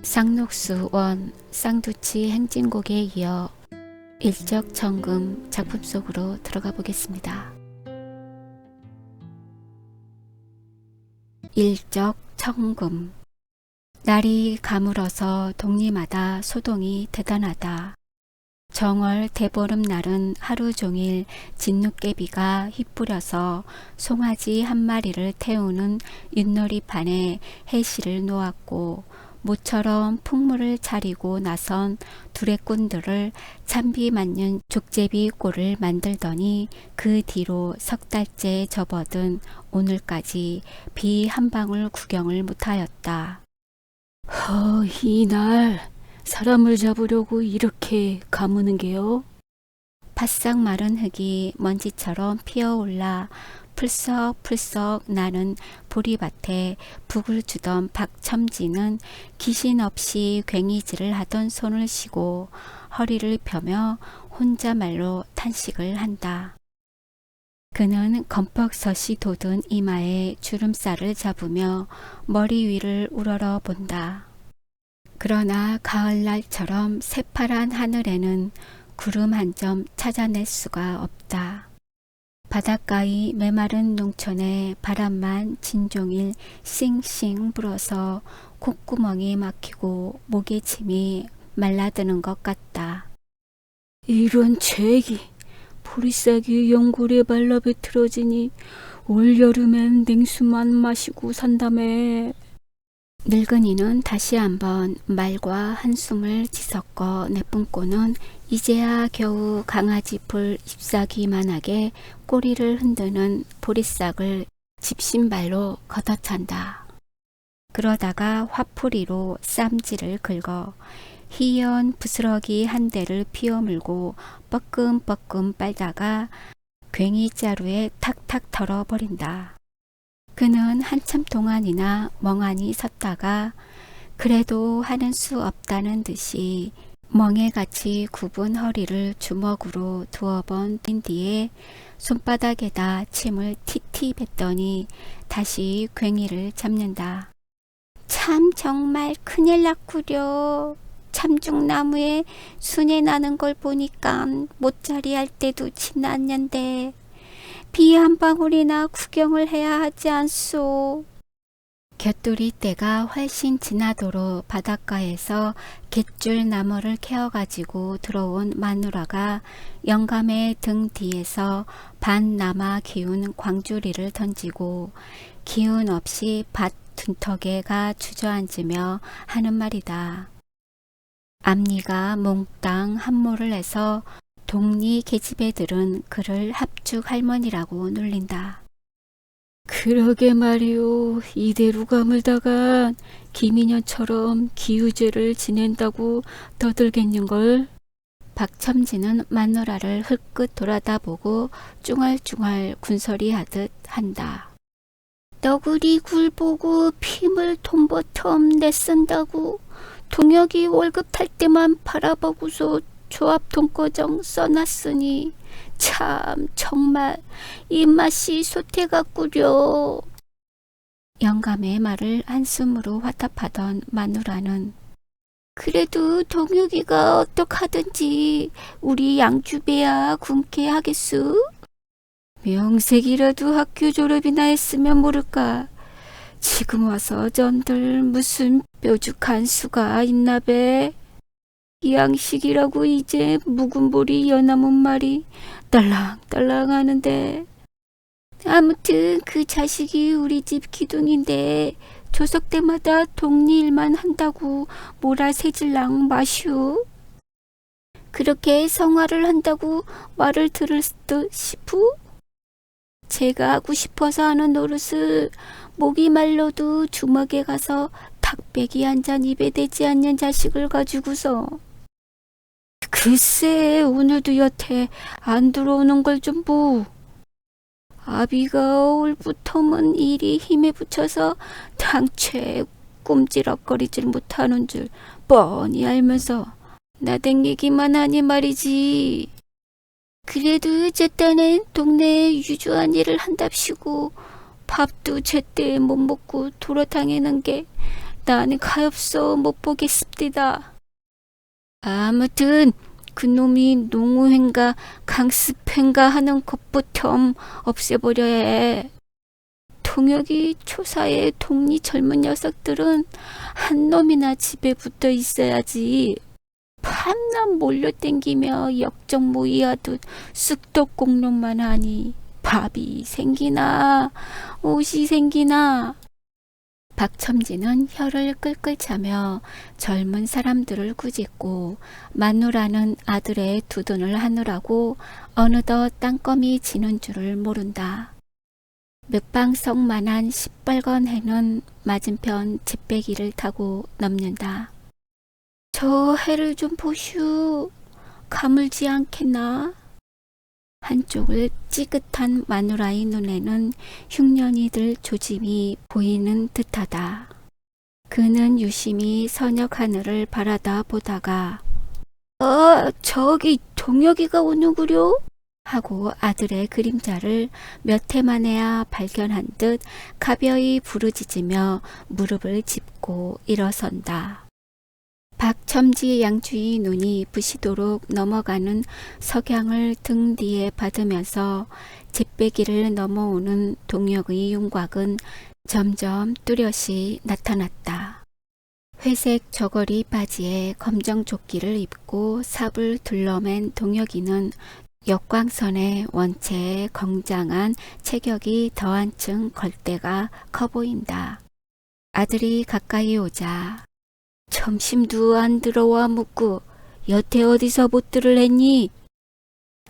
쌍록수 원 쌍두치 행진곡에 이어 일적천금 작품 속으로 들어가 보겠습니다. 일적천금. 날이 가물어서 동리마다 소동이 대단하다. 정월 대보름날은 하루 종일 진눈깨비가 휘뿌려서 송아지 한 마리를 태우는 윷놀이판에 해시를 놓았고, 모처럼 풍물을 차리고 나선 두레꾼들을 찬비 맞는 족제비 꼴을 만들더니 그 뒤로 석 달째 접어든 오늘까지 비 한 방울 구경을 못하였다. 이날 사람을 잡으려고 이렇게 가무는 게요? 바싹 마른 흙이 먼지처럼 피어올라 풀썩풀썩 나는 보리밭에 북을 주던 박첨지는 귀신 없이 괭이질을 하던 손을 쉬고 허리를 펴며 혼자말로 탄식을 한다. 그는 검벅섯이 돋은 이마에 주름살을 잡으며 머리 위를 우러러 본다. 그러나 가을날처럼 새파란 하늘에는 구름 한 점 찾아낼 수가 없다. 바닷가의 메마른 농촌에 바람만 진종일 싱싱 불어서 콧구멍이 막히고 목에 침이 말라드는 것 같다. 이런 죄기, 보리싹이 연골에 발라배 틀어지니 올여름엔 냉수만 마시고 산다며. 늙은이는 다시 한번 말과 한숨을 지섞어 내뿜고는 이제야 겨우 강아지 풀 잎사귀만하게 꼬리를 흔드는 보리싹을 집신발로 걷어찬다. 그러다가 화풀이로 쌈지를 긁어 희연 부스러기 한 대를 피워물고 뻐끔뻐끔 빨다가 괭이자루에 탁탁 털어버린다. 그는 한참 동안이나 멍하니 섰다가 그래도 하는 수 없다는 듯이 멍에같이 굽은 허리를 주먹으로 두어 번 뛴 뒤에 손바닥에다 침을 티티 뱉더니 다시 괭이를 잡는다. 참 정말 큰일 났구려. 참중나무에 순이 나는 걸 보니까 못자리 할 때도 지났는데 비 한 방울이나 구경을 해야 하지 않소. 곁돌이 때가 훨씬 지나도록 바닷가에서 갯줄 나무를 캐어가지고 들어온 마누라가 영감의 등 뒤에서 반 남아 기운 광주리를 던지고 기운 없이 밭 둔턱에가 주저앉으며 하는 말이다. 앞니가 몽땅 함몰을 해서 동리 계집애들은 그를 합죽 할머니라고 놀린다. 그러게 말이오. 이대로 가물다간 김인년처럼 기우제를 지낸다고 떠들겠는걸. 박첨지는 마누라를 흘끗 돌아다보고 쭝얼쭝얼 군소리하듯 한다. 너구리 굴 보고 핌을 돈버텀 내쓴다고 동혁이 월급 탈 때만 바라보고서 조합 돈거정 써놨으니 참 정말 입맛이 솟해갖구려. 영감의 말을 한숨으로 화답하던 마누라는 그래도 동혁이가 어떡하든지 우리 양주배야 굶게 하겠수? 명색이라도 학교 졸업이나 했으면 모를까. 지금 와서 전들 무슨 뾰족한 수가 있나배. 이 양식이라고 이제 묵은 보리 연나문 말이 딸랑딸랑 하는데. 아무튼 그 자식이 우리 집 기둥인데 조석 때마다 동리 일만 한다고 뭐라 새질랑 마슈. 그렇게 성화를 한다고 말을 들을 듯 싶우? 제가 하고 싶어서 하는 노릇을 목이 말라도 주먹에 가서 닭배기 한 잔 입에 대지 않는 자식을 가지고서. 글쎄 오늘도 여태 안 들어오는 걸 좀 보. 아비가 올부터는 일이 힘에 붙여서 당최 꼼지락거리질 못하는 줄 뻔히 알면서 나댕기기만 하니 말이지. 그래도 제 딴엔 동네에 유주한 일을 한답시고 밥도 제때 못 먹고 돌아다니는 게 나는 가엾어 못 보겠습니다. 아무튼 그놈이 농우행가 강습행가 하는 것부터 없애버려야 해. 동혁이 초사의 동리 젊은 녀석들은 한 놈이나 집에 붙어 있어야지. 밤낮 몰려댕기며 역적모의하듯 쑥덕공론만 하니 밥이 생기나 옷이 생기나. 박첨지는 혀를 끌끌 차며 젊은 사람들을 꾸짖고 마누라는 아들의 두둔을 하느라고 어느덧 땅거미 지는 줄을 모른다. 맥방석만한 시뻘건 해는 맞은편 잿배기를 타고 넘는다. 저 해를 좀 보슈. 가물지 않겠나? 한쪽을 찌긋한 마누라의 눈에는 흉년이 들 조짐이 보이는 듯하다. 그는 유심히 서녁 하늘을 바라다 보다가 저기 동혁이가 오는구려? 하고 아들의 그림자를 몇 해 만에야 발견한 듯 가벼이 부르짖으며 무릎을 짚고 일어선다. 박첨지 양주의 눈이 부시도록 넘어가는 석양을 등 뒤에 받으면서 잿배기를 넘어오는 동혁의 윤곽은 점점 뚜렷이 나타났다. 회색 저고리 바지에 검정 조끼를 입고 삽을 둘러맨 동혁이는 역광선에 원체에 건장한 체격이 더 한층 걸대가 커 보인다. 아들이 가까이 오자 점심도 안 들어와 묻고 여태 어디서 보트를 했니?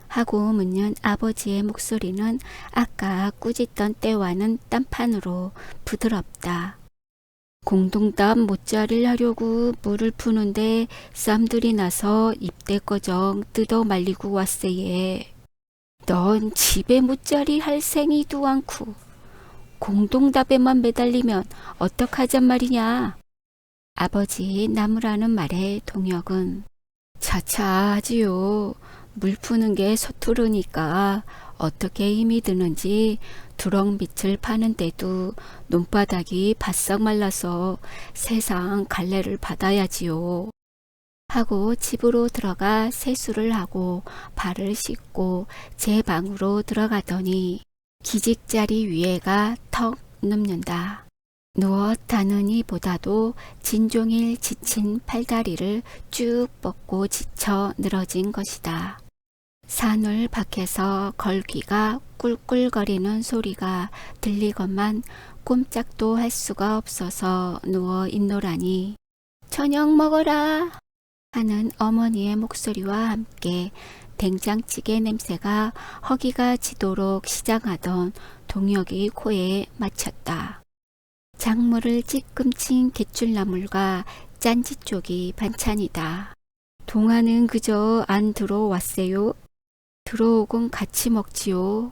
하고 묻는 아버지의 목소리는 아까 꾸짖던 때와는 딴판으로 부드럽다. 공동답 못자리를 하려고 물을 푸는데 쌈들이 나서 입대꺼정 뜯어 말리고 왔어예. 넌 집에 못자리 할 생이도 않고 공동답에만 매달리면 어떡하잔 말이냐. 아버지 나무라는 말에 동혁은 차차 하지요. 물 푸는 게 서투르니까 어떻게 힘이 드는지 두렁빛을 파는데도 논바닥이 바싹 말라서 세상 갈래를 받아야지요. 하고 집으로 들어가 세수를 하고 발을 씻고 제 방으로 들어가더니 기직자리 위에가 턱 눕는다. 누워 다느니 보다도 진종일 지친 팔다리를 쭉 뻗고 지쳐 늘어진 것이다. 산울 밖에서 걸귀가 꿀꿀거리는 소리가 들리건만 꼼짝도 할 수가 없어서 누워 있노라니 저녁 먹어라 하는 어머니의 목소리와 함께 된장찌개 냄새가 허기가 지도록 시장하던 동혁이 코에 맞췄다. 작물을 찌끔친 갯줄나물과 짠지 쪽이 반찬이다. 동화는 그저 안 들어왔어요. 들어오곤 같이 먹지요.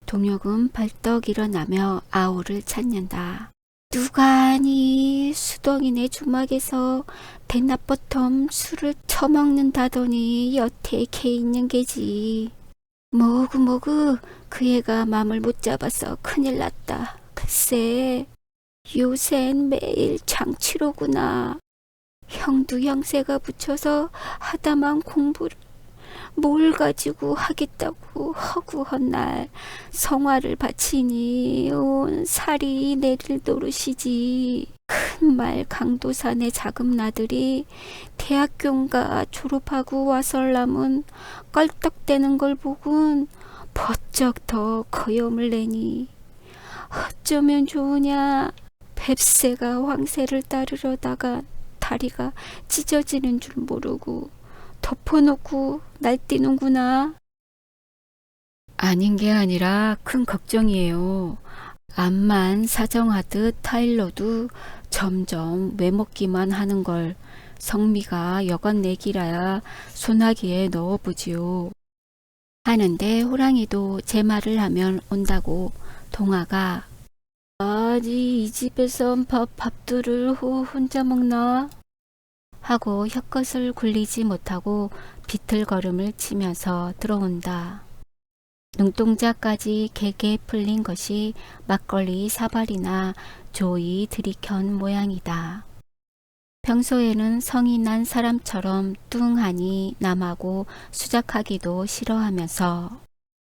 동혁은 벌떡 일어나며 아우를 찾는다. 누가 아니 수동이네 주막에서 대낮버텀 술을 처먹는다더니 여태 개 있는 게지. 뭐그 그 애가 맘을 못 잡아서 큰일 났다. 글쎄 요샌 매일 장치로구나. 형도 형세가 붙여서 하다만 공부를 뭘 가지고 하겠다고 허구한 날 성화를 바치니 온 살이 내릴 노릇이지. 큰 말 강도산의 작은 나들이 대학교인가 졸업하고 와설람은 껄떡대는 걸 보군 버쩍 더 거염을 내니 어쩌면 좋으냐. 뱁새가 황새를 따르려다가 다리가 찢어지는 줄 모르고 덮어놓고 날뛰는구나. 아닌 게 아니라 큰 걱정이에요. 암만 사정하듯 타일러도 점점 외먹기만 하는 걸 성미가 여건 내기라야 소나기에 넣어보지요. 하는데 호랑이도 제 말을 하면 온다고 동아가 아니 이 집에선 밥들을 혼자 먹나? 하고 혀끝을 굴리지 못하고 비틀걸음을 치면서 들어온다. 눈동자까지 개개 풀린 것이 막걸리 사발이나 조이 들이켠 모양이다. 평소에는 성이 난 사람처럼 뚱하니 남하고 수작하기도 싫어하면서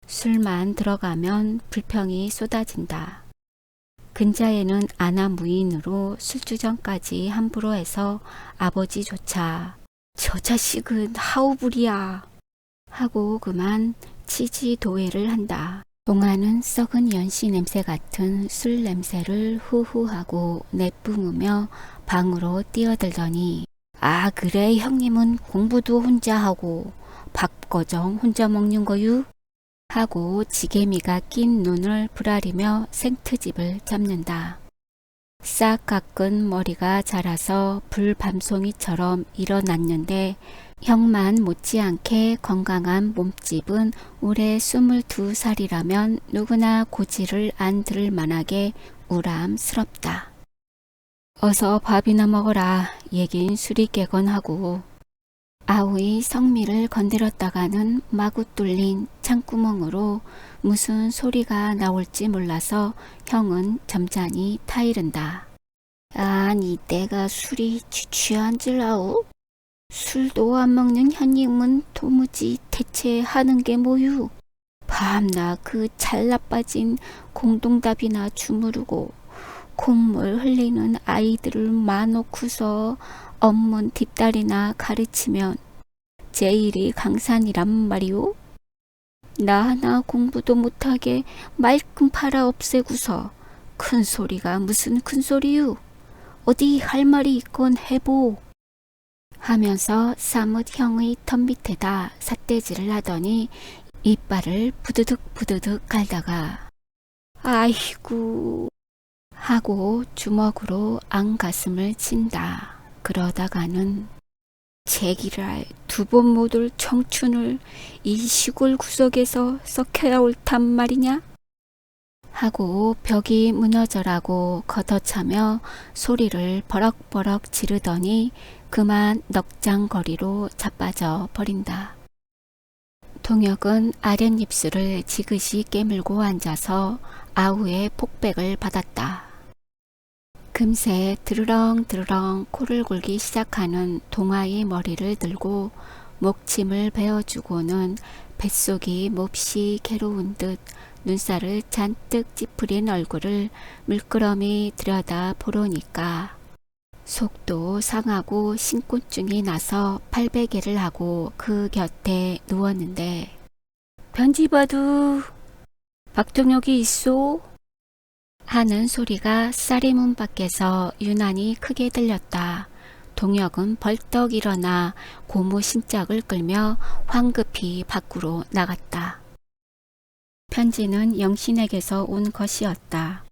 술만 들어가면 불평이 쏟아진다. 근자에는 아나무인으로 술주정까지 함부로 해서 아버지조차 저 자식은 하우불이야 하고 그만 치지도회를 한다. 동화는 썩은 연시 냄새 같은 술 냄새를 후후하고 내뿜으며 방으로 뛰어들더니 아 그래 형님은 공부도 혼자 하고 밥거정 혼자 먹는 거유? 하고 지게미가 낀 눈을 부라리며 생트집을 잡는다. 싹 깎은 머리가 자라서 불밤송이처럼 일어났는데 형만 못지않게 건강한 몸집은 올해 22살이라면 누구나 고지를 안 들을 만하게 우람스럽다. 어서 밥이나 먹어라. 얘긴 술이 깨건하고. 아우의 성미를 건드렸다가는 마구 뚫린 창구멍으로 무슨 소리가 나올지 몰라서 형은 점잖이 타이른다. 아니 내가 술이 취한 줄 아오? 술도 안 먹는 현님은 도무지 대체 하는 게 뭐유? 밤나 그 잘나빠진 공동답이나 주무르고 콧물 흘리는 아이들을 마놓고서 업문 뒷다리나 가르치면 제일이 강산이란 말이오? 나 하나 공부도 못하게 말끔 팔아 없애고서 큰 소리가 무슨 큰 소리유? 어디 할 말이 있건 해보. 하면서 사뭇 형의 턱 밑에다 삿대질을 하더니 이빨을 부드득 부드득 갈다가 아이고 하고 주먹으로 앙가슴을 친다. 그러다가는 제기랄 두 번 못 올 청춘을 이 시골 구석에서 썩혀야 옳단 말이냐? 하고 벽이 무너져라고 걷어차며 소리를 버럭버럭 지르더니 그만 넉장거리로 자빠져 버린다. 동혁은 아랫입술을 지그시 깨물고 앉아서 아우의 폭백을 받았다. 금세 드르렁드르렁 코를 골기 시작하는 동아의 머리를 들고 목침을 베어주고는 뱃속이 몹시 괴로운 듯 눈살을 잔뜩 찌푸린 얼굴을 물끄러미 들여다 보려니까 속도 상하고 신곤증이 나서 팔베개를 하고 그 곁에 누웠는데 편지 봐도 박동혁이 있소? 하는 소리가 쌀이문 밖에서 유난히 크게 들렸다. 동혁은 벌떡 일어나 고무 신짝을 끌며 황급히 밖으로 나갔다. 편지는 영신에게서 온 것이었다.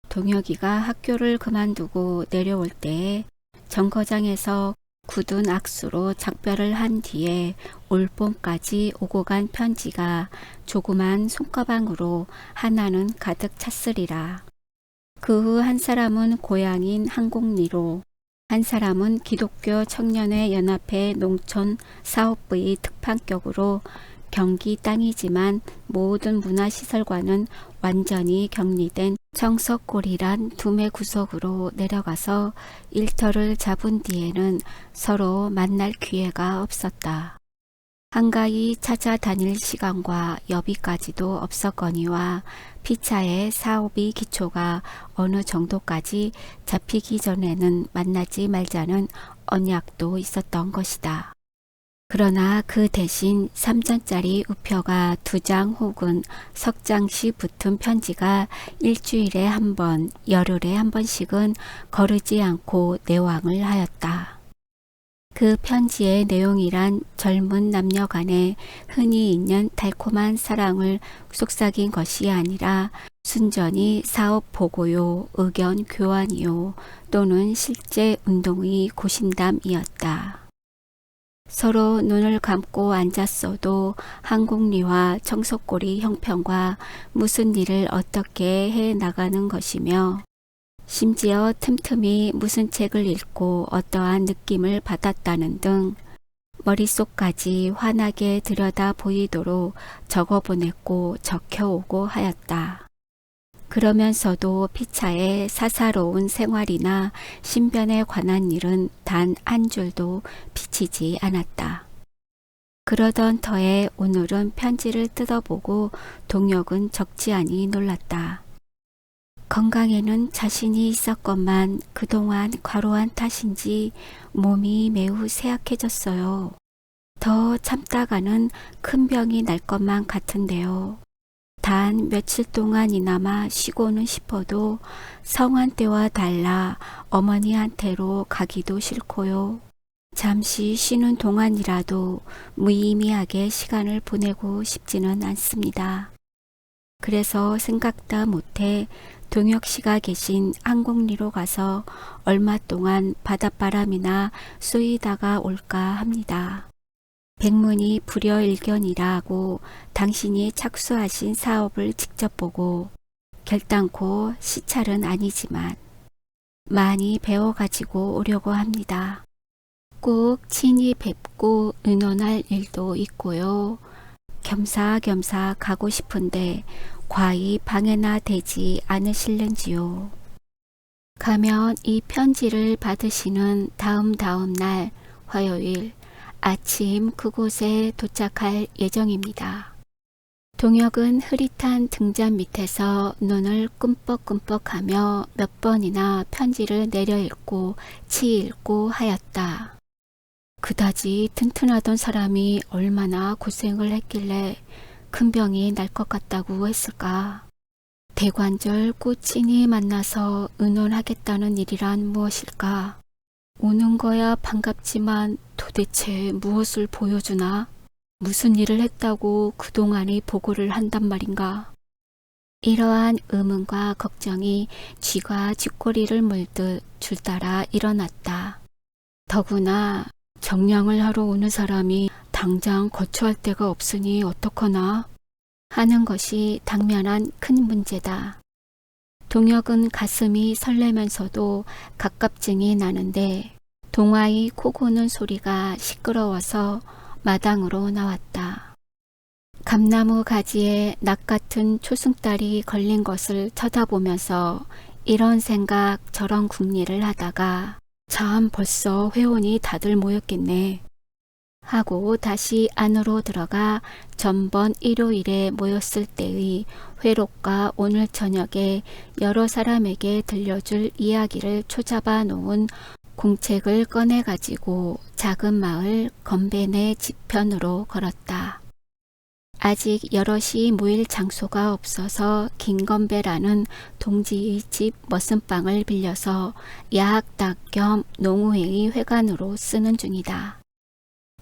동혁이가 학교를 그만두고 내려올 때에 정거장에서 굳은 악수로 작별을 한 뒤에 올봄까지 오고 간 편지가 조그만 손가방으로 하나는 가득 찼으리라. 그 후 한 사람은 고향인 한곡리로, 한 사람은 기독교 청년회 연합회 농촌 사업부의 특판격으로 경기 땅이지만 모든 문화시설과는 완전히 격리된 청석골이란 두매 구석으로 내려가서 일터를 잡은 뒤에는 서로 만날 기회가 없었다. 한가히 찾아다닐 시간과 여비까지도 없었거니와 피차의 사업의 기초가 어느 정도까지 잡히기 전에는 만나지 말자는 언약도 있었던 것이다. 그러나 그 대신 3전짜리 우표가 2장 혹은 석 장씩 붙은 편지가 일주일에 한 번, 열흘에 한 번씩은 거르지 않고 내왕을 하였다. 그 편지의 내용이란 젊은 남녀 간에 흔히 있는 달콤한 사랑을 속삭인 것이 아니라 순전히 사업 보고요, 의견 교환이요, 또는 실제 운동의 고심담이었다. 서로 눈을 감고 앉았어도 한곡리와 청석골이 형편과 무슨 일을 어떻게 해 나가는 것이며 심지어 틈틈이 무슨 책을 읽고 어떠한 느낌을 받았다는 등 머릿속까지 환하게 들여다 보이도록 적어보냈고 적혀오고 하였다. 그러면서도 피차의 사사로운 생활이나 신변에 관한 일은 단 한 줄도 비치지 않았다. 그러던 터에 오늘은 편지를 뜯어보고 동혁은 적지않이 놀랐다. 건강에는 자신이 있었건만 그동안 과로한 탓인지 몸이 매우 쇠약해졌어요. 더 참다가는 큰 병이 날 것만 같은데요. 단 며칠 동안이나마 쉬고는 싶어도 성한 때와 달라 어머니한테로 가기도 싫고요. 잠시 쉬는 동안이라도 무의미하게 시간을 보내고 싶지는 않습니다. 그래서 생각다 못해 동혁 씨가 계신 한곡리로 가서 얼마 동안 바닷바람이나 쏘이다가 올까 합니다. 백문이 불여일견이라고 당신이 착수하신 사업을 직접 보고 결단코 시찰은 아니지만 많이 배워가지고 오려고 합니다. 꼭 친히 뵙고 의논할 일도 있고요. 겸사겸사 가고 싶은데 과히 방해나 되지 않으실는지요. 가면 이 편지를 받으시는 다음 날 화요일 아침 그곳에 도착할 예정입니다. 동혁은 흐릿한 등잔 밑에서 눈을 끔뻑끔뻑하며 몇 번이나 편지를 내려 읽고 치읽고 하였다. 그다지 튼튼하던 사람이 얼마나 고생을 했길래 큰 병이 날 것 같다고 했을까? 대관절 꼬친이 만나서 의논하겠다는 일이란 무엇일까? 오는 거야 반갑지만 도대체 무엇을 보여주나? 무슨 일을 했다고 그동안의 보고를 한단 말인가? 이러한 의문과 걱정이 쥐가 쥐꼬리를 물듯 줄따라 일어났다. 더구나 정량을 하러 오는 사람이 당장 거처할 데가 없으니 어떡하나 하는 것이 당면한 큰 문제다. 동혁은 가슴이 설레면서도 갑갑증이 나는데 동화의 코 고는 소리가 시끄러워서 마당으로 나왔다. 감나무 가지에 낙 같은 초승달이 걸린 것을 쳐다보면서 이런 생각 저런 궁리를 하다가 참 벌써 회원이 다들 모였겠네 하고 다시 안으로 들어가 전번 일요일에 모였을 때의 회록과 오늘 저녁에 여러 사람에게 들려줄 이야기를 초잡아 놓은 공책을 꺼내가지고 작은 마을 건배네 집편으로 걸었다. 아직 여럿이 모일 장소가 없어서 김건배라는 동지의 집 머슴방을 빌려서 야학닭 겸 농우회의 회관으로 쓰는 중이다.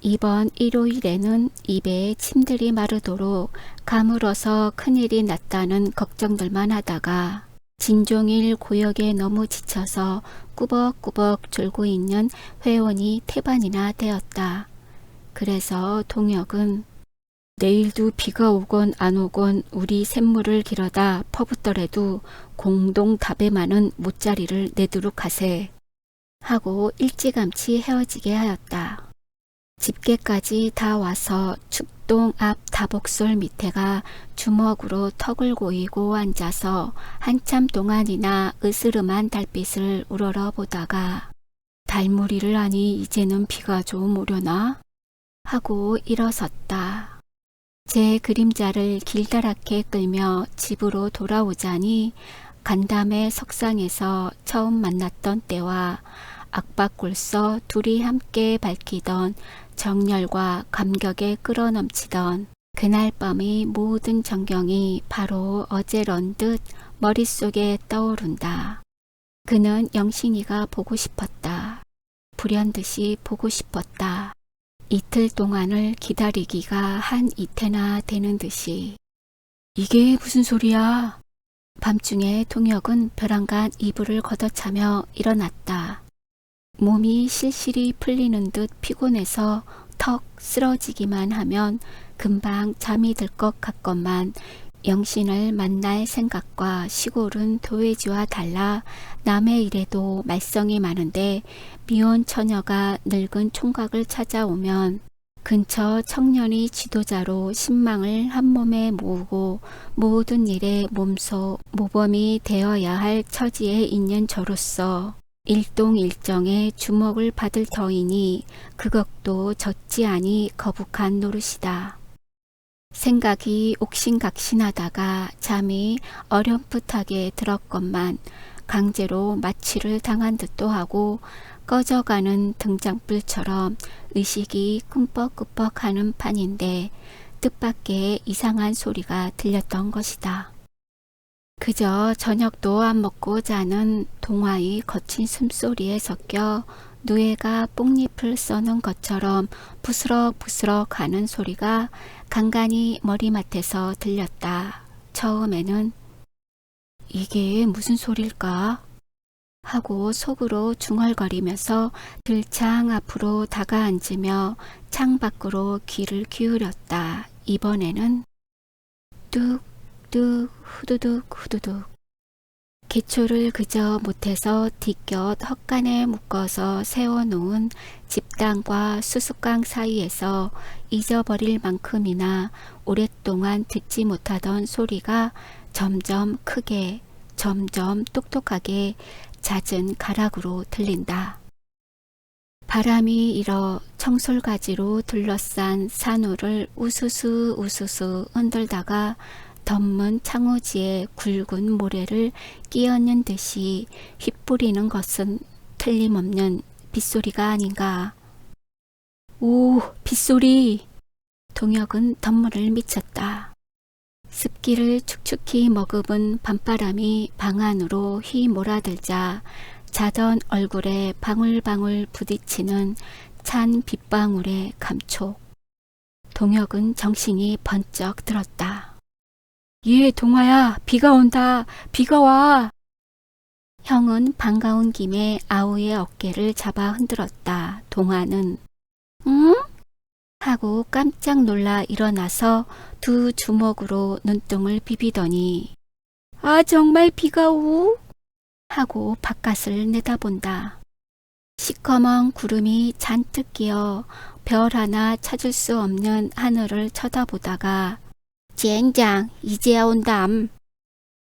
이번 일요일에는 입에 침들이 마르도록 가물어서 큰일이 났다는 걱정들만 하다가 진종일 고역에 너무 지쳐서 꾸벅꾸벅 졸고 있는 회원이 태반이나 되었다. 그래서 동혁은 내일도 비가 오건 안 오건 우리 샘물을 길어다 퍼붓더라도 공동 답에만은 못자리를 내도록 하세 하고 일찌감치 헤어지게 하였다. 집게까지 다 와서 축동 앞 다복솔 밑에가 주먹으로 턱을 고이고 앉아서 한참 동안이나 으스름한 달빛을 우러러 보다가 달무리를 하니 이제는 비가 좀 오려나? 하고 일어섰다. 제 그림자를 길다랗게 끌며 집으로 돌아오자니 간담회 석상에서 처음 만났던 때와 악박골서 둘이 함께 밝히던 정열과 감격에 끌어넘치던 그날 밤의 모든 전경이 바로 어제런 듯 머릿속에 떠오른다. 그는 영신이가 보고 싶었다. 불현듯이 보고 싶었다. 이틀 동안을 기다리기가 한 이태나 되는 듯이. 이게 무슨 소리야? 밤중에 동혁은 벼랑간 이불을 걷어차며 일어났다. 몸이 실실이 풀리는 듯 피곤해서 턱 쓰러지기만 하면 금방 잠이 들 것 같건만 영신을 만날 생각과 시골은 도회지와 달라 남의 일에도 말썽이 많은데 미혼 처녀가 늙은 총각을 찾아오면 근처 청년이 지도자로 신망을 한몸에 모으고 모든 일에 몸소 모범이 되어야 할 처지에 있는 저로서 일동일정의 주목을 받을 터이니 그것도 적지 않이 거북한 노릇이다. 생각이 옥신각신하다가 잠이 어렴풋하게 들었건만 강제로 마취를 당한 듯도 하고 꺼져가는 등장불처럼 의식이 끔뻑끔뻑하는 판인데 뜻밖의 이상한 소리가 들렸던 것이다. 그저 저녁도 안 먹고 자는 동화의 거친 숨소리에 섞여 누에가 뽕잎을 써는 것처럼 부스럭부스럭 하는 소리가 간간히 머리맡에서 들렸다. 처음에는 이게 무슨 소릴까? 하고 속으로 중얼거리면서 들창 앞으로 다가앉으며 창밖으로 귀를 기울였다. 이번에는 뚝뚝 후두둑 후두둑. 기초를 그저 못해서 뒷곁 헛간에 묶어서 세워놓은 집당과 수수깡 사이에서 잊어버릴 만큼이나 오랫동안 듣지 못하던 소리가 점점 크게, 점점 똑똑하게 잦은 가락으로 들린다. 바람이 일어 청솔가지로 둘러싼 산호를 우수수 우수수 흔들다가 덤문 창호지에 굵은 모래를 끼얹는 듯이 휘뿌리는 것은 틀림없는 빗소리가 아닌가. 오, 빗소리! 동혁은 덤문을 미쳤다. 습기를 축축히 머금은 밤바람이 방 안으로 휘몰아들자 자던 얼굴에 방울방울 부딪히는 찬 빗방울의 감촉. 동혁은 정신이 번쩍 들었다. 예, 동아야, 비가 온다. 비가 와. 형은 반가운 김에 아우의 어깨를 잡아 흔들었다. 동아는 응? 하고 깜짝 놀라 일어나서 두 주먹으로 눈등을 비비더니 아, 정말 비가 오? 하고 바깥을 내다본다. 시커먼 구름이 잔뜩 끼어 별 하나 찾을 수 없는 하늘을 쳐다보다가 젠장, 이제야 온담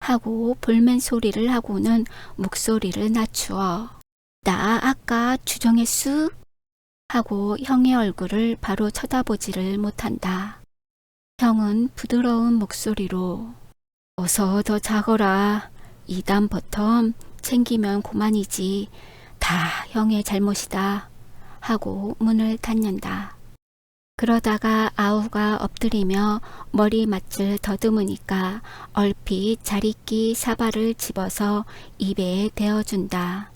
하고 볼멘 소리를 하고는 목소리를 낮추어 나 아까 주정했수? 하고 형의 얼굴을 바로 쳐다보지를 못한다. 형은 부드러운 목소리로 어서 더 자거라. 이담 버텀 챙기면 고만이지. 다 형의 잘못이다. 하고 문을 닫는다. 그러다가 아우가 엎드리며 머리맡을 더듬으니까 얼핏 자리끼 사발을 집어서 입에 대어준다.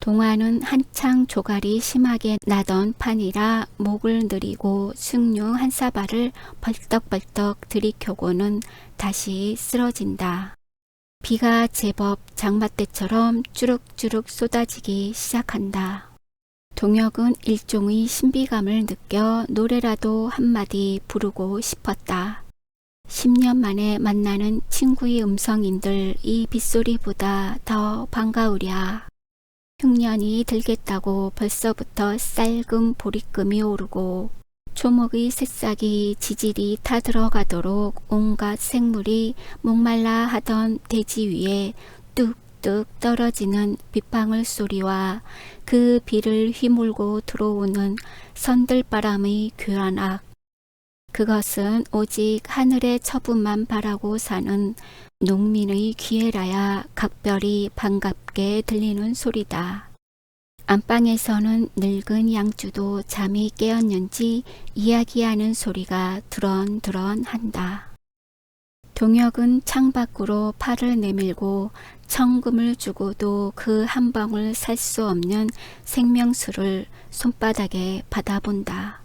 동화는 한창 조갈이 심하게 나던 판이라 목을 느리고 숭늉 한 사발을 벌떡벌떡 들이켜고는 다시 쓰러진다. 비가 제법 장마때처럼 주룩주룩 쏟아지기 시작한다. 동혁은 일종의 신비감을 느껴 노래라도 한마디 부르고 싶었다. 10년 만에 만나는 친구의 음성인들 이 빗소리보다 더 반가우랴. 흉년이 들겠다고 벌써부터 쌀금 보리금이 오르고 초목의 새싹이 지질이 타들어가도록 온갖 생물이 목말라 하던 대지 위에 뚝뚝 떨어지는 빗방울 소리와 그 비를 휘몰고 들어오는 선들바람의 교란악. 그것은 오직 하늘의 처분만 바라고 사는 농민의 귀에라야 각별히 반갑게 들리는 소리다. 안방에서는 늙은 양주도 잠이 깨었는지 이야기하는 소리가 드런드런한다. 동혁은 창밖으로 팔을 내밀고 천금을 주고도 그 한 방울 살 수 없는 생명수를 손바닥에 받아본다.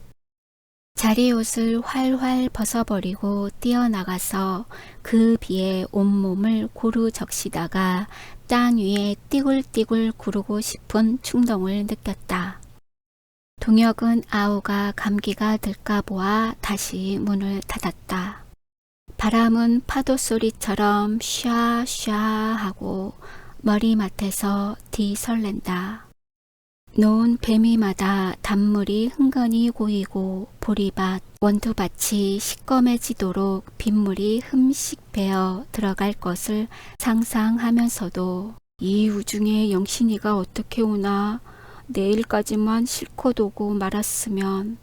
자리옷을 활활 벗어버리고 뛰어나가서 그 비에 온몸을 고루 적시다가 땅 위에 띠굴띠굴 구르고 싶은 충동을 느꼈다. 동혁은 아우가 감기가 들까 보아 다시 문을 닫았다. 바람은 파도 소리처럼 샤샤 하고 머리맡에서 뒤설렌다. 놓은 배미마다 단물이 흥건히 고이고 보리밭, 원두밭이 시꺼매지도록 빗물이 흠씩 배어 들어갈 것을 상상하면서도 이 우중에 영신이가 어떻게 오나 내일까지만 실컷 오고 말았으면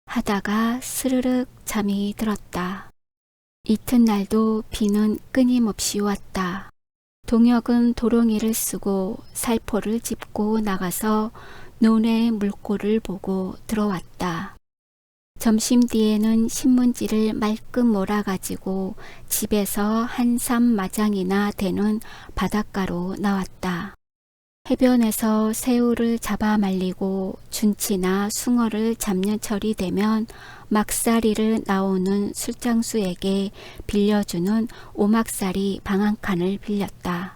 하다가 스르륵 잠이 들었다. 이튿날도 비는 끊임없이 왔다. 동혁은 도롱이를 쓰고 살포를 짚고 나가서 논의 물꼬를 보고 들어왔다. 점심 뒤에는 신문지를 말끔 몰아가지고 집에서 한 삼 마장이나 되는 바닷가로 나왔다. 해변에서 새우를 잡아 말리고 준치나 숭어를 잡는 철이 되면 막사리를 나오는 술장수에게 빌려주는 오막살이 방 한 칸을 빌렸다.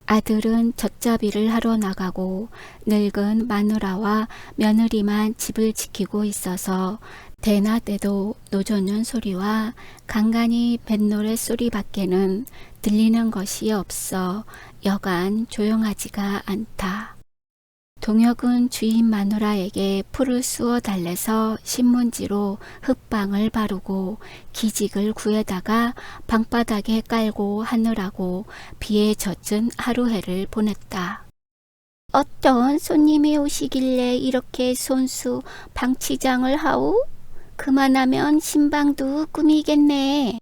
아들은 젖잡이를 하러 나가고 늙은 마누라와 며느리만 집을 지키고 있어서 대낮 때도 노젓는 소리와 간간히 뱃노래 소리밖에는 들리는 것이 없어 여간 조용하지가 않다. 동혁은 주인 마누라에게 풀을 쑤어 달래서 신문지로 흙방을 바르고 기직을 구해다가 방바닥에 깔고 하느라고 비에 젖은 하루해를 보냈다. 어떤 손님이 오시길래 이렇게 손수 방치장을 하오? 그만하면 신방도 꾸미겠네.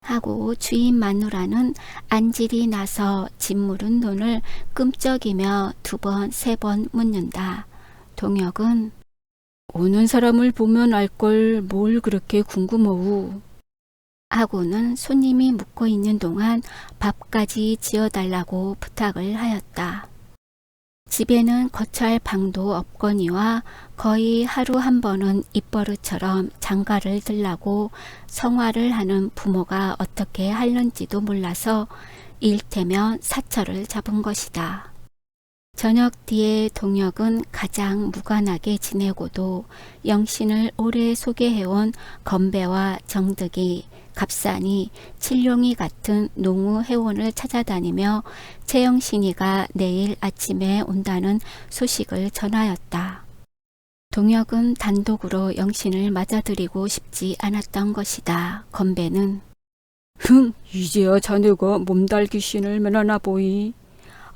하고 주인 마누라는 안질이 나서 짓무른 눈을 끔쩍이며 두 번, 세 번 묻는다. 동혁은 오는 사람을 보면 알 걸 뭘 그렇게 궁금하우. 하고는 손님이 묵고 있는 동안 밥까지 지어달라고 부탁을 하였다. 집에는 거처할 방도 없거니와 거의 하루 한 번은 입버릇처럼 장가를 들라고 성화를 하는 부모가 어떻게 하는지도 몰라서 일테면 사철을 잡은 것이다. 저녁 뒤에 동혁은 가장 무관하게 지내고도 영신을 오래 소개해온 건배와 정득이 갑산이 칠룡이 같은 농우 회원을 찾아다니며 최영신이가 내일 아침에 온다는 소식을 전하였다. 동혁은 단독으로 영신을 맞아들이고 싶지 않았던 것이다. 건배는 이제야 자네가 몸달 귀신을 면하나 보이.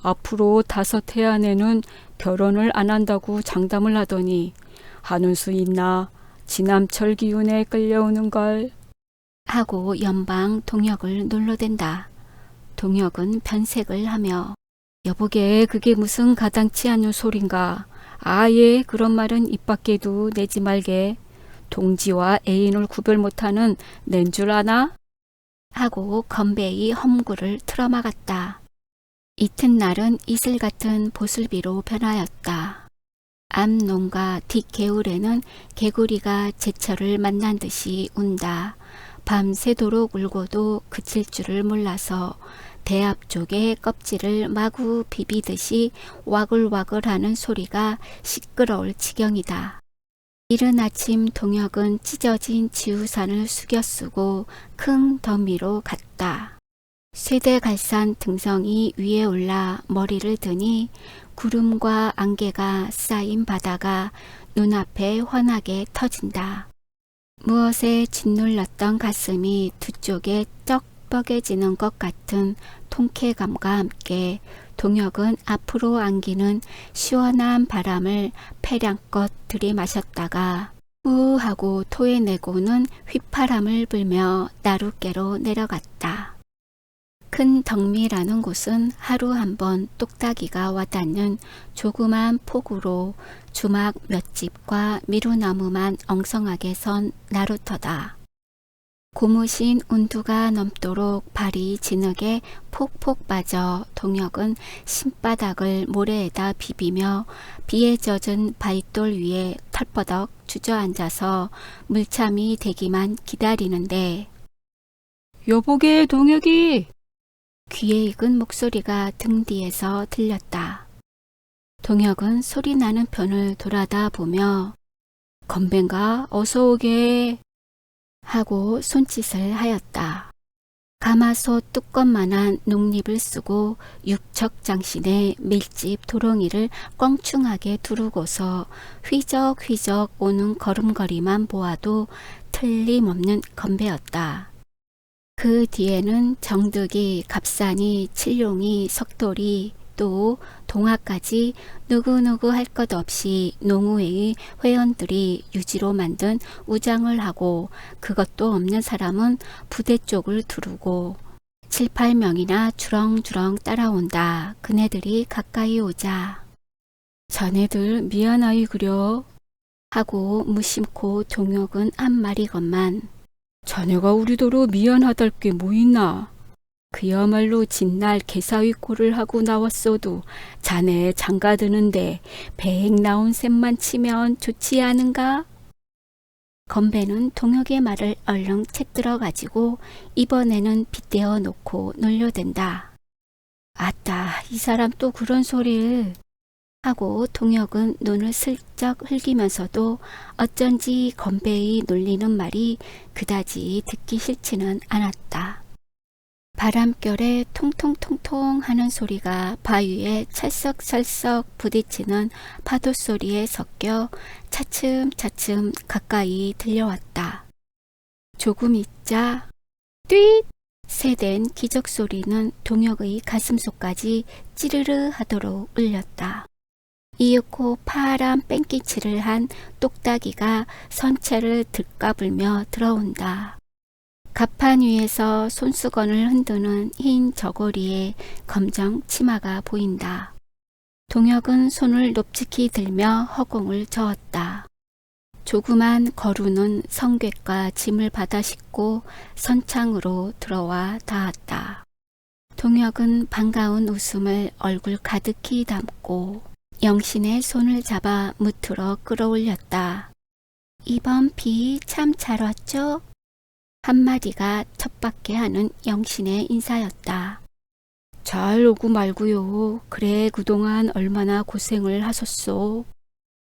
앞으로 5해 안에는 결혼을 안 한다고 장담을 하더니 하는 수 있나. 지남철 기운에 끌려오는 걸. 하고 연방 동혁을 놀러댄다. 동혁은 변색을 하며 여보게 그게 무슨 가당치 않은 소린가. 아예 그런 말은 입 밖에도 내지 말게. 동지와 애인을 구별 못하는 낸 줄 아나? 하고 건배의 험구를 틀어막았다. 이튿날은 이슬 같은 보슬비로 변하였다. 앞농가 뒷개울에는 개구리가 제철을 만난 듯이 운다. 밤새도록 울고도 그칠 줄을 몰라서 대 앞쪽에 껍질을 마구 비비듯이 와글와글하는 소리가 시끄러울 지경이다. 이른 아침 동혁은 찢어진 지우산을 숙여 쓰고 큰 더미로 갔다. 쇠대갈산 등성이 위에 올라 머리를 드니 구름과 안개가 쌓인 바다가 눈앞에 환하게 터진다. 무엇에 짓눌렀던 가슴이 두 쪽에 쩍 뻐개지는 것 같은 통쾌감과 함께 동혁은 앞으로 안기는 시원한 바람을 패량껏 들이마셨다가 후 하고 토해내고는 휘파람을 불며 나룻개로 내려갔다. 큰 덕미라는 곳은 하루 한 번 똑딱이가 와닿는 조그만 폭우로 주막 몇 집과 미루나무만 엉성하게 선 나루터다. 고무신 운두가 넘도록 발이 진흙에 폭폭 빠져 동혁은 신바닥을 모래에다 비비며 비에 젖은 바윗돌 위에 털버덕 주저앉아서 물참이 되기만 기다리는데 여보게 동혁이. 귀에 익은 목소리가 등 뒤에서 들렸다. 동혁은 소리 나는 편을 돌아다 보며 건배인가 어서 오게 하고 손짓을 하였다. 가마솥 뚜껑만한 녹립을 쓰고 육척장신에 밀집 도롱이를 껑충하게 두르고서 휘적휘적 오는 걸음걸이만 보아도 틀림없는 건배였다. 그 뒤에는 정득이, 갑산이, 칠룡이, 석돌이, 또 동화까지 누구누구 할 것 없이 농우회의 회원들이 유지로 만든 우장을 하고, 그것도 없는 사람은 부대 쪽을 두르고 7, 8명이나 주렁주렁 따라온다. 그네들이 가까이 오자 자네들 미안하이 그려. 하고 무심코 동혁은 한 마리건만 자네가 우리더러 미안하달 게 뭐 있나. 그야말로 진날 개사위 꼴을 하고 나왔어도 자네 장가드는데 배행 나온 셈만 치면 좋지 않은가? 건배는 동혁의 말을 얼른 채들어 가지고 이번에는 빗대어 놓고 놀려댄다. 아따, 이 사람 또 그런 소리를 하고 동혁은 눈을 슬쩍 흘기면서도 어쩐지 건배의 놀리는 말이 그다지 듣기 싫지는 않았다. 바람결에 통통통통 하는 소리가 바위에 찰썩찰썩 부딪히는 파도 소리에 섞여 차츰차츰 가까이 들려왔다. 조금 있자 뜀! 새된 기적소리는 동혁의 가슴속까지 찌르르 하도록 울렸다. 이윽고 파란 뺑기치를 한 똑딱이가 선체를 들까불며 들어온다. 갑판 위에서 손수건을 흔드는 흰 저고리에 검정 치마가 보인다. 동혁은 손을 높직히 들며 허공을 저었다. 조그만 거루는 성괴과 짐을 받아 싣고 선창으로 들어와 닿았다. 동혁은 반가운 웃음을 얼굴 가득히 담고 영신의 손을 잡아 무트러 끌어올렸다. 이번 비 참 잘 왔죠? 한마디가 첫 받게 하는 영신의 인사였다. 잘 오고 말고요. 그래 그동안 얼마나 고생을 하셨소.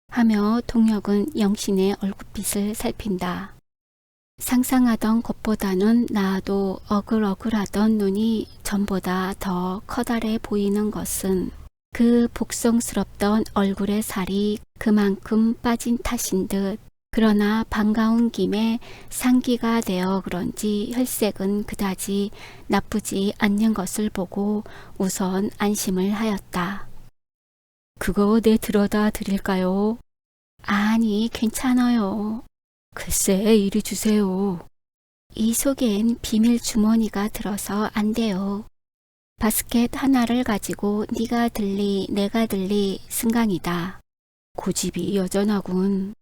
하며 동혁은 영신의 얼굴빛을 살핀다. 상상하던 것보다는 나아도 어글어글하던 눈이 전보다 더 커다래 보이는 것은 그 복성스럽던 얼굴의 살이 그만큼 빠진 탓인 듯. 그러나 반가운 김에 상기가 되어 그런지 혈색은 그다지 나쁘지 않는 것을 보고 우선 안심을 하였다. 그거 내 들어다 드릴까요? 아니, 괜찮아요. 글쎄 이리 주세요. 이 속엔 비밀 주머니가 들어서 안 돼요. 바스켓 하나를 가지고 네가 들리 내가 들리 승강이다. 고집이 여전하군.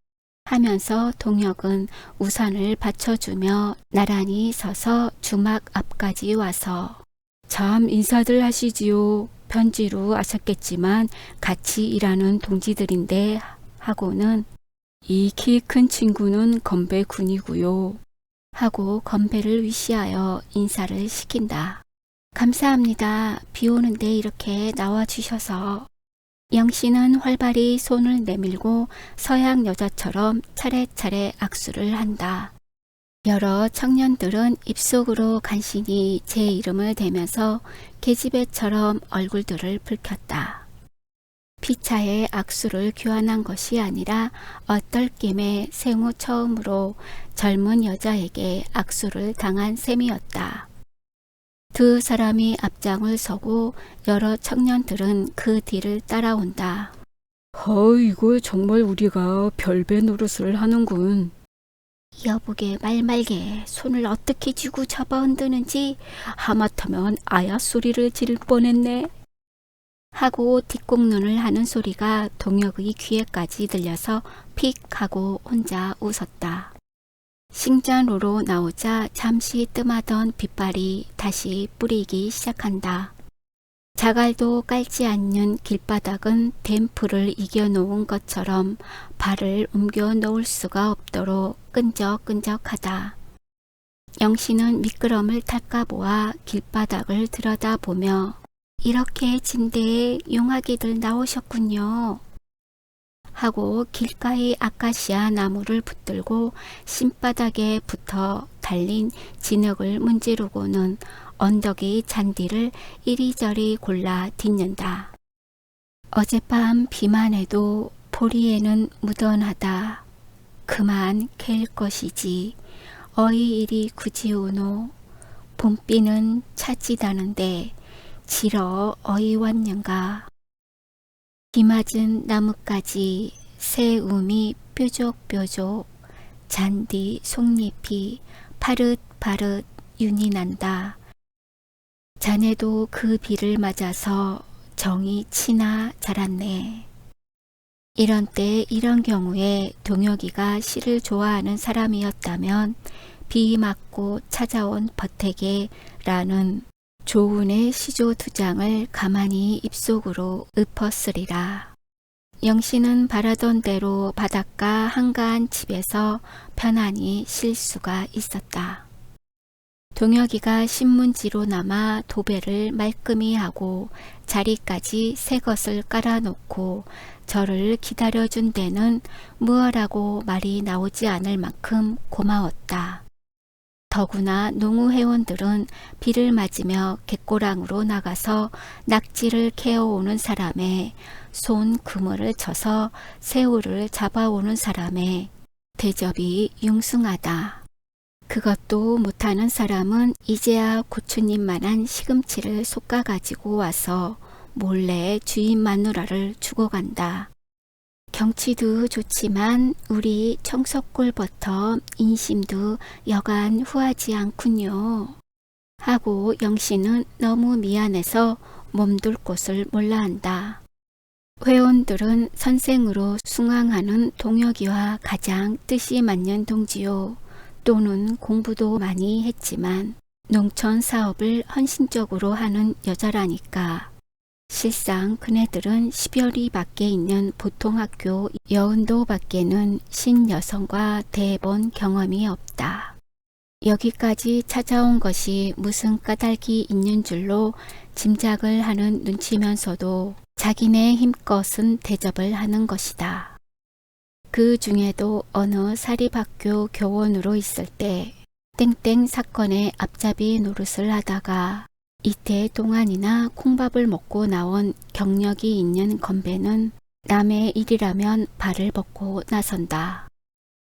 하면서 동혁은 우산을 받쳐주며 나란히 서서 주막 앞까지 와서 참 인사들 하시지요. 편지로 아셨겠지만 같이 일하는 동지들인데 하고는 이 키 큰 친구는 건배 군이고요. 하고 건배를 위시하여 인사를 시킨다. 감사합니다. 비 오는데 이렇게 나와주셔서. 영신은 활발히 손을 내밀고 서양 여자처럼 차례차례 악수를 한다. 여러 청년들은 입속으로 간신히 제 이름을 대면서 계집애처럼 얼굴들을 붉혔다. 피차에 악수를 교환한 것이 아니라 어떨김에 생후 처음으로 젊은 여자에게 악수를 당한 셈이었다. 두 사람이 앞장을 서고 여러 청년들은 그 뒤를 따라온다. 이거 정말 우리가 별배 노릇을 하는군. 여보게 말 말게 손을 어떻게 쥐고 잡아 흔드는지 하마터면 아야 소리를 지를 뻔했네. 하고 뒷공눈을 하는 소리가 동혁의 귀에까지 들려서 픽 하고 혼자 웃었다. 신전으로 나오자 잠시 뜸하던 빗발이 다시 뿌리기 시작한다. 자갈도 깔지 않는 길바닥은 댐프를 이겨놓은 것처럼 발을 옮겨 놓을 수가 없도록 끈적끈적하다. 영신은 미끄럼을 탈까 보아 길바닥을 들여다보며 이렇게 진대에 용하기들 나오셨군요. 하고 길가의 아카시아 나무를 붙들고 신바닥에 붙어 달린 진흙을 문지르고는 언덕이 잔디를 이리저리 골라 딛는다. 어젯밤 비만 해도 보리에는 무던하다. 그만 갤 것이지. 어이 이리 굳이 오노. 봄비는 차지다는데 지러 어이 왔는가. 비 맞은 나뭇가지 새움이 뾰족뾰족 잔디 속잎이 파릇파릇 윤이 난다. 자네도 그 비를 맞아서 정이 치나 자랐네. 이런 때 이런 경우에 동혁이가 시를 좋아하는 사람이었다면 비 맞고 찾아온 버택에 라는 조은의 시조 두 장을 가만히 입속으로 읊었으리라. 영신은 바라던 대로 바닷가 한가한 집에서 편안히 쉴 수가 있었다. 동혁이가 신문지로 남아 도배를 말끔히 하고 자리까지 새 것을 깔아놓고 저를 기다려준 데는 무엇라고 말이 나오지 않을 만큼 고마웠다. 더구나 농우회원들은 비를 맞으며 갯고랑으로 나가서 낙지를 캐어오는 사람에 손 그물을 쳐서 새우를 잡아오는 사람에 대접이 융숭하다. 그것도 못하는 사람은 이제야 고추님만한 시금치를 솎아가지고 와서 몰래 주인 마누라를 주고 간다. 경치도 좋지만 우리 청석골버터 인심도 여간 후하지 않군요. 하고 영신은 너무 미안해서 몸둘 곳을 몰라 한다. 회원들은 선생으로 숭앙하는 동혁이와 가장 뜻이 맞는 동지요. 또는 공부도 많이 했지만 농촌 사업을 헌신적으로 하는 여자라니까. 실상 그네들은 10여리 밖에 있는 보통학교 여운도 밖에는 신여성과 대본 경험이 없다. 여기까지 찾아온 것이 무슨 까닭이 있는 줄로 짐작을 하는 눈치면서도 자기네 힘껏은 대접을 하는 것이다. 그 중에도 어느 사립학교 교원으로 있을 때 땡땡 사건의 앞잡이 노릇을 하다가 이태 동안이나 콩밥을 먹고 나온 경력이 있는 건배는 남의 일이라면 발을 벗고 나선다.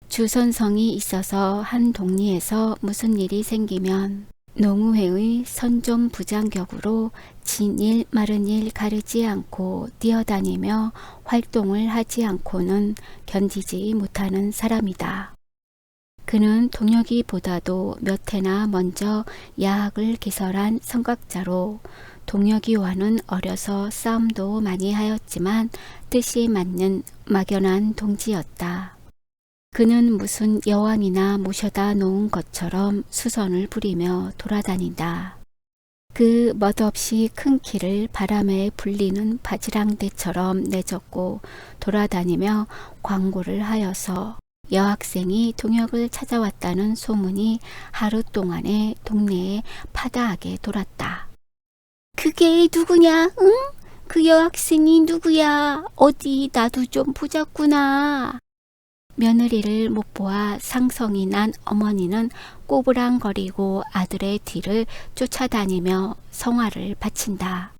주선성이 있어서 한 동리에서 무슨 일이 생기면 농우회의 선종 부장격으로 진일 마른일 가르지 않고 뛰어다니며 활동을 하지 않고는 견디지 못하는 사람이다. 그는 동혁이보다도 몇 해나 먼저 야학을 개설한 성각자로 동혁이와는 어려서 싸움도 많이 하였지만 뜻이 맞는 막연한 동지였다. 그는 무슨 여왕이나 모셔다 놓은 것처럼 수선을 부리며 돌아다닌다. 그 멋없이 큰 키를 바람에 불리는 바지랑대처럼 내젓고 돌아다니며 광고를 하여서 여학생이 동혁을 찾아왔다는 소문이 하루 동안에 동네에 파다하게 돌았다. 그게 누구냐? 응? 그 여학생이 누구야? 어디 나도 좀 보자꾸나. 며느리를 못 보아 상성이 난 어머니는 꼬부랑거리고 아들의 뒤를 쫓아다니며 성화를 바친다.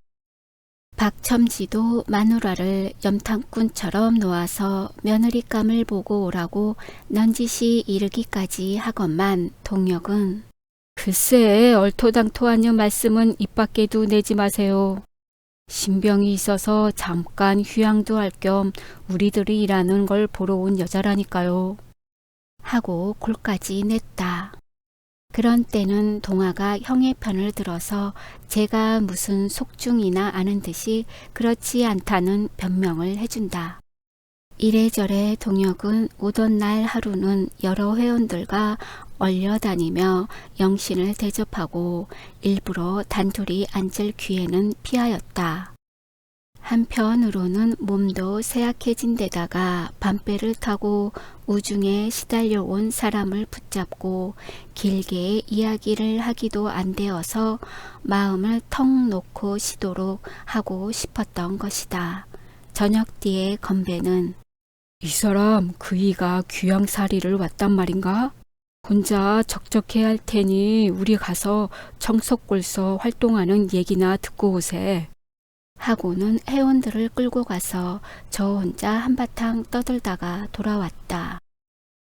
박첨지도 마누라를 염탐꾼처럼 놓아서 며느리감을 보고 오라고 넌지시 이르기까지 하건만 동혁은 글쎄 얼토당토하는 말씀은 입 밖에도 내지 마세요. 신병이 있어서 잠깐 휴양도 할 겸 우리들이 일하는 걸 보러 온 여자라니까요. 하고 골까지 냈다. 그런 때는 동화가 형의 편을 들어서 제가 무슨 속중이나 아는 듯이 그렇지 않다는 변명을 해준다. 이래저래 동혁은 오던 날 하루는 여러 회원들과 얼려다니며 영신을 대접하고 일부러 단둘이 앉을 기회는 피하였다. 한편으로는 몸도 쇠약해진 데다가 밤배를 타고 우중에 시달려온 사람을 붙잡고 길게 이야기를 하기도 안 되어서 마음을 턱 놓고 쉬도록 하고 싶었던 것이다. 저녁 뒤에 건배는 이 사람 그이가 귀양살이를 왔단 말인가? 혼자 적적해 할 테니 우리 가서 청석골서 활동하는 얘기나 듣고 오세. 하고는 회원들을 끌고 가서 저 혼자 한바탕 떠들다가 돌아왔다.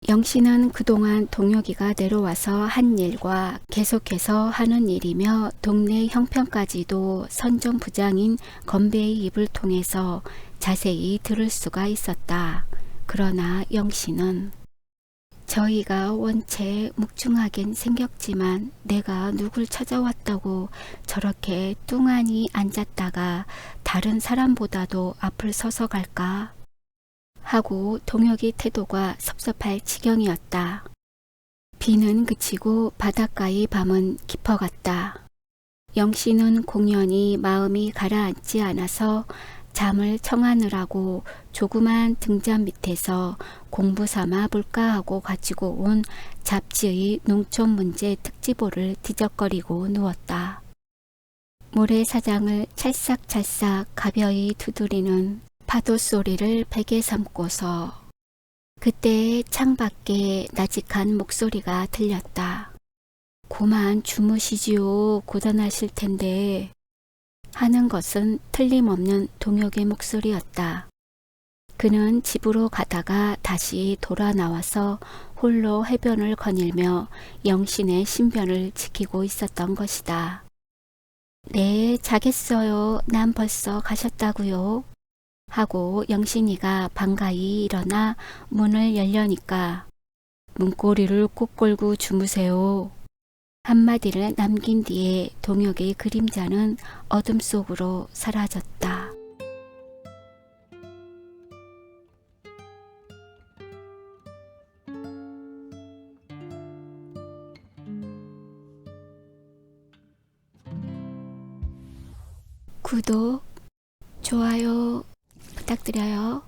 영씨는 그동안 동혁이가 내려와서 한 일과 계속해서 하는 일이며 동네 형편까지도 선전 부장인 건배의 입을 통해서 자세히 들을 수가 있었다. 그러나 영씨는 저희가 원체 묵중하긴 생겼지만 내가 누굴 찾아왔다고 저렇게 뚱하니 앉았다가 다른 사람보다도 앞을 서서 갈까? 하고 동혁이 태도가 섭섭할 지경이었다. 비는 그치고 바닷가의 밤은 깊어갔다. 영씨는 공연히 마음이 가라앉지 않아서 잠을 청하느라고 조그만 등잔 밑에서 공부 삼아 볼까 하고 가지고 온 잡지의 농촌 문제 특집보를 뒤적거리고 누웠다. 모래사장을 찰싹찰싹 가벼이 두드리는 파도 소리를 베개 삼고서 그때 창밖에 나직한 목소리가 들렸다. 고만 주무시지요. 고단하실 텐데. 하는 것은 틀림없는 동혁의 목소리였다. 그는 집으로 가다가 다시 돌아 나와서 홀로 해변을 거닐며 영신의 신변을 지키고 있었던 것이다. 네, 자겠어요. 난 벌써 가셨다고요. 하고 영신이가 반가이 일어나 문을 열려니까 문고리를 꼭 걸고 주무세요. 한마디를 남긴 뒤에 동혁의 그림자는 어둠 속으로 사라졌다. 구독, 좋아요 부탁드려요.